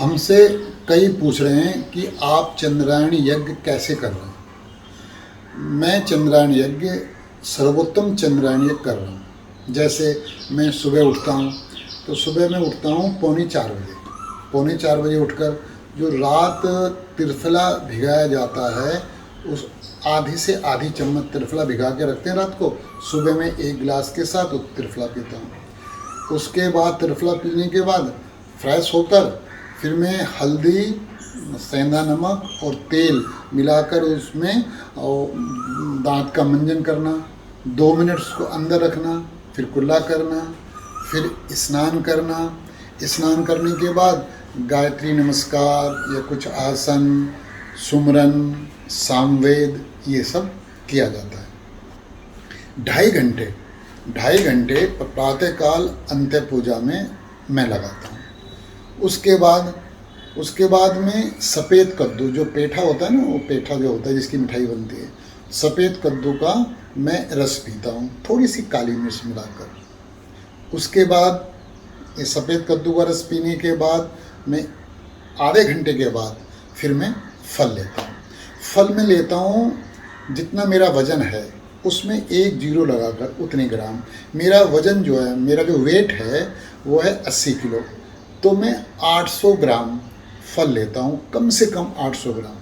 हमसे कई पूछ रहे हैं कि आप चंद्रायण यज्ञ कैसे कर रहे हैं। मैं चंद्रायण यज्ञ सर्वोत्तम चंद्रायण यज्ञ कर रहा हूँ। जैसे मैं सुबह उठता हूँ तो सुबह मैं उठता हूँ 3:45 बजे। 3:45 बजे उठकर जो रात त्रिफला भिगाया जाता है उस आधी से आधी चम्मच त्रिफला भिगा के रखते हैं रात को। सुबह में 1 गिलास के साथ त्रिफला पीता हूँ। उसके बाद त्रिफला पीने के बाद फ्रेश होकर फिर मैं हल्दी, सेंधा नमक और तेल मिलाकर उसमें और दांत का मंजन करना, 2 मिनट उसको अंदर रखना, फिर कुल्ला करना, फिर स्नान करना। स्नान करने के बाद गायत्री नमस्कार या कुछ आसन, सुमरन, सामवेद ये सब किया जाता है। 2.5 घंटे प्रातःकाल अंत्य पूजा में मैं लगाता हूँ। उसके बाद में सफ़ेद कद्दू, जो पेठा होता है ना, वो पेठा जो होता है जिसकी मिठाई बनती है, सफ़ेद कद्दू का मैं रस पीता हूँ, थोड़ी सी काली मिर्च मिलाकर। उसके बाद ये सफ़ेद कद्दू का रस पीने के बाद मैं आधे घंटे के बाद फिर मैं फल लेता हूँ। फल में लेता हूँ जितना मेरा वज़न है उसमें 1 जीरो लगाकर उतने ग्राम। मेरा वज़न जो है, मेरा जो वेट है वो है 80 किलो, तो मैं 800 ग्राम फल लेता हूँ, कम से कम 800 ग्राम।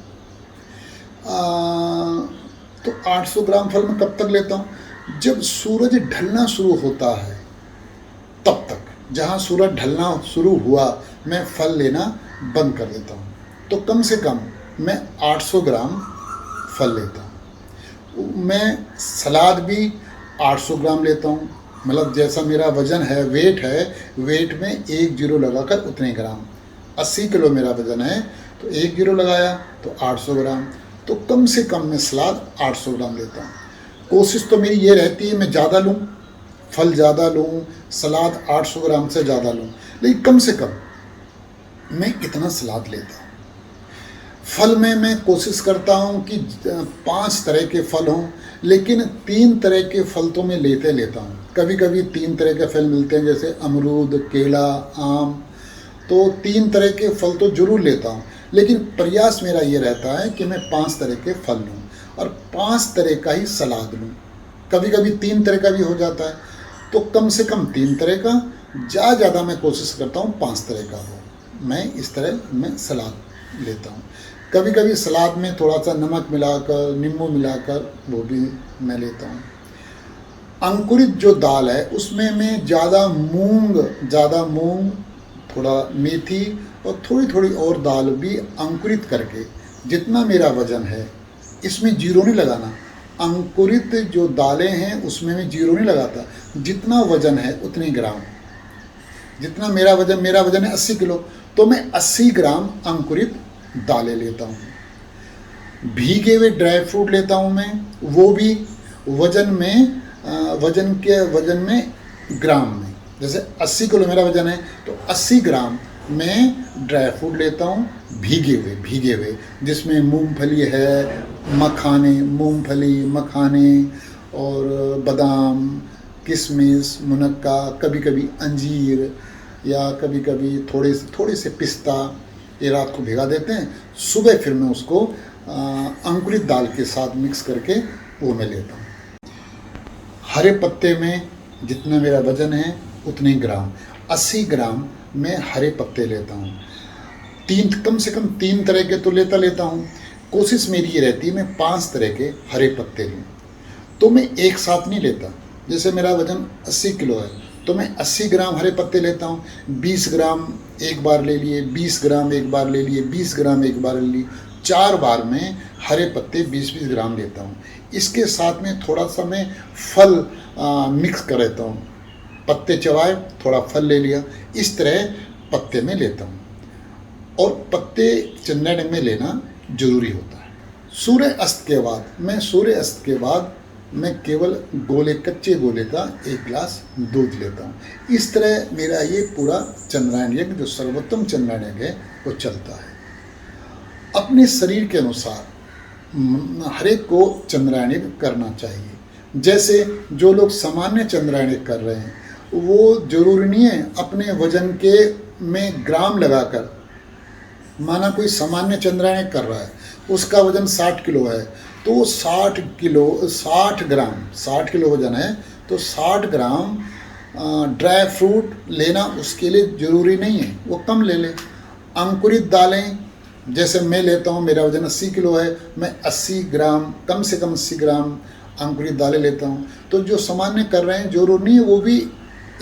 तो 800 ग्राम फल मैं कब तक लेता हूँ? जब सूरज ढलना शुरू होता है तब तक। जहाँ सूरज ढलना शुरू हुआ मैं फल लेना बंद कर देता हूँ। तो कम से कम मैं 800 ग्राम फल लेता हूँ। मैं सलाद भी 800 ग्राम लेता हूँ, मतलब जैसा मेरा वज़न है, वेट है, वेट में 1 जीरो लगाकर उतने ग्राम। 80 किलो मेरा वज़न है तो 1 जीरो लगाया तो 800 ग्राम। तो कम से कम मैं सलाद 800 ग्राम लेता हूँ। कोशिश तो मेरी ये रहती है मैं ज़्यादा लूँ, फल ज़्यादा लूँ, सलाद 800 ग्राम से ज़्यादा लूँ, लेकिन कम से कम मैं इतना सलाद लेता हूँ। फल में मैं कोशिश करता हूँ कि 5 तरह के फल हों, लेकिन 3 तरह के फल तो मैं लेता हूँ। कभी कभी 3 तरह के फल मिलते हैं, जैसे अमरूद, केला, आम, तो 3 तरह के फल तो ज़रूर लेता हूँ। लेकिन प्रयास मेरा ये रहता है कि मैं 5 तरह के फल लूँ और 5 तरह का ही सलाद लूँ। कभी कभी 3 तरह का भी हो जाता है, तो कम से कम 3 तरह का, ज़्यादा मैं कोशिश करता हूँ 5 तरह का हो। मैं इस तरह मैं सलाद लेता हूँ। कभी कभी सलाद में थोड़ा सा नमक मिलाकर, नींबू मिलाकर वो भी मैं लेता हूँ। अंकुरित जो दाल है उसमें मैं ज़्यादा मूंग, थोड़ा मेथी और थोड़ी थोड़ी और दाल भी अंकुरित करके, जितना मेरा वज़न है, इसमें जीरो नहीं लगाना। अंकुरित जो दालें हैं उसमें मैं जीरो नहीं लगाता, जितना वज़न है उतने ग्राम। जितना मेरा वज़न है 80 किलो, तो मैं 80 ग्राम अंकुरित दालें लेता हूँ। भीगे हुए ड्राई फ्रूट लेता हूँ मैं, वो भी वज़न में ग्राम में। जैसे 80 किलो मेरा वज़न है तो 80 ग्राम मैं ड्राई फ्रूट लेता हूँ, भीगे हुए, जिसमें मूंगफली है, मूंगफली, मखाने और बादाम, किशमिश, मुनक्का, कभी कभी अंजीर या कभी कभी थोड़े से पिस्ता, ये रात को भिगा देते हैं। सुबह फिर मैं उसको अंकुरित दाल के साथ मिक्स करके वो मैं लेता हूँ। हरे पत्ते में जितना मेरा वज़न है उतने ग्राम, 80 ग्राम मैं हरे पत्ते लेता हूँ। कम से कम 3 तरह के तो लेता हूँ। कोशिश मेरी ये रहती है मैं 5 तरह के हरे पत्ते लूँ। तो मैं एक साथ नहीं लेता। जैसे मेरा वज़न 80 किलो है तो मैं 80 ग्राम हरे पत्ते लेता हूँ। 20 ग्राम एक बार ले लिए, 20 ग्राम एक बार ले लिए, 20 ग्राम एक बार ले लिए, 4 बार में हरे पत्ते 20-20 ग्राम लेता हूँ। इसके साथ में थोड़ा सा मैं फल मिक्स कर लेता हूँ। पत्ते चबाए, थोड़ा फल ले लिया, इस तरह पत्ते में लेता हूँ। और पत्ते चंद्रायण में लेना जरूरी होता है। सूर्य अस्त के बाद मैं केवल कच्चे गोले का 1 गिलास दूध लेता हूँ। इस तरह मेरा ये पूरा चंद्रायण यज्ञ, जो सर्वोत्तम चंद्रायण यज्ञ है, वो चलता है। अपने शरीर के अनुसार हर एक को चंद्रायण यज्ञ करना चाहिए। जैसे जो लोग सामान्य चंद्रायण यज्ञ कर रहे हैं, वो जरूरी नहीं है अपने वजन के में ग्राम लगाकर माना कोई सामान्य चंद्रायण कर रहा है, उसका वजन 60 किलो है, तो वो 60 ग्राम, 60 किलो वजन है तो 60 ग्राम ड्राई फ्रूट लेना उसके लिए ज़रूरी नहीं है, वो कम ले ले। अंकुरित दालें जैसे मैं लेता हूँ, मेरा वजन 80 किलो है, मैं 80 ग्राम, कम से कम 80 ग्राम अंकुरित दालें लेता हूँ। तो जो सामान्य कर रहे हैं जरूरी नहीं है वो भी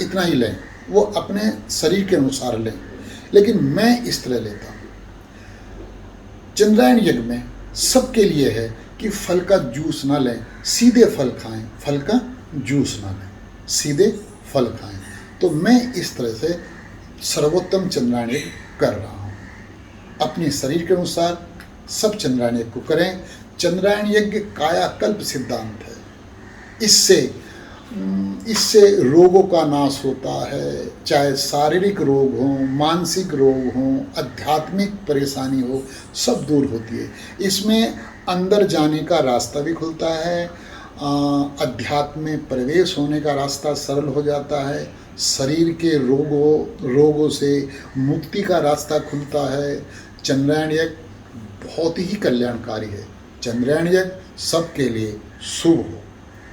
इतना ही लें, वो अपने शरीर के अनुसार लें, लेकिन मैं इस तरह लेता हूँ। चंद्रायण यज्ञ में सबके लिए है कि फल का जूस ना लें, सीधे फल खाएं, फल का जूस ना लें, सीधे फल खाएं। तो मैं इस तरह से सर्वोत्तम चंद्रायण यज्ञ कर रहा हूँ। अपने शरीर के अनुसार सब चंद्रायण यज्ञ को करें। चंद्रायण यज्ञ कायाकल्प सिद्धांत है, इससे रोगों का नाश होता है, चाहे शारीरिक रोग हो, मानसिक रोग हो, आध्यात्मिक परेशानी हो, सब दूर होती है। इसमें अंदर जाने का रास्ता भी खुलता है, अध्यात्म में प्रवेश होने का रास्ता सरल हो जाता है, शरीर के रोगों से मुक्ति का रास्ता खुलता है। चंद्रायण यज्ञ बहुत ही कल्याणकारी है। चंद्रायण यज्ञ सबके लिए शुभ हो।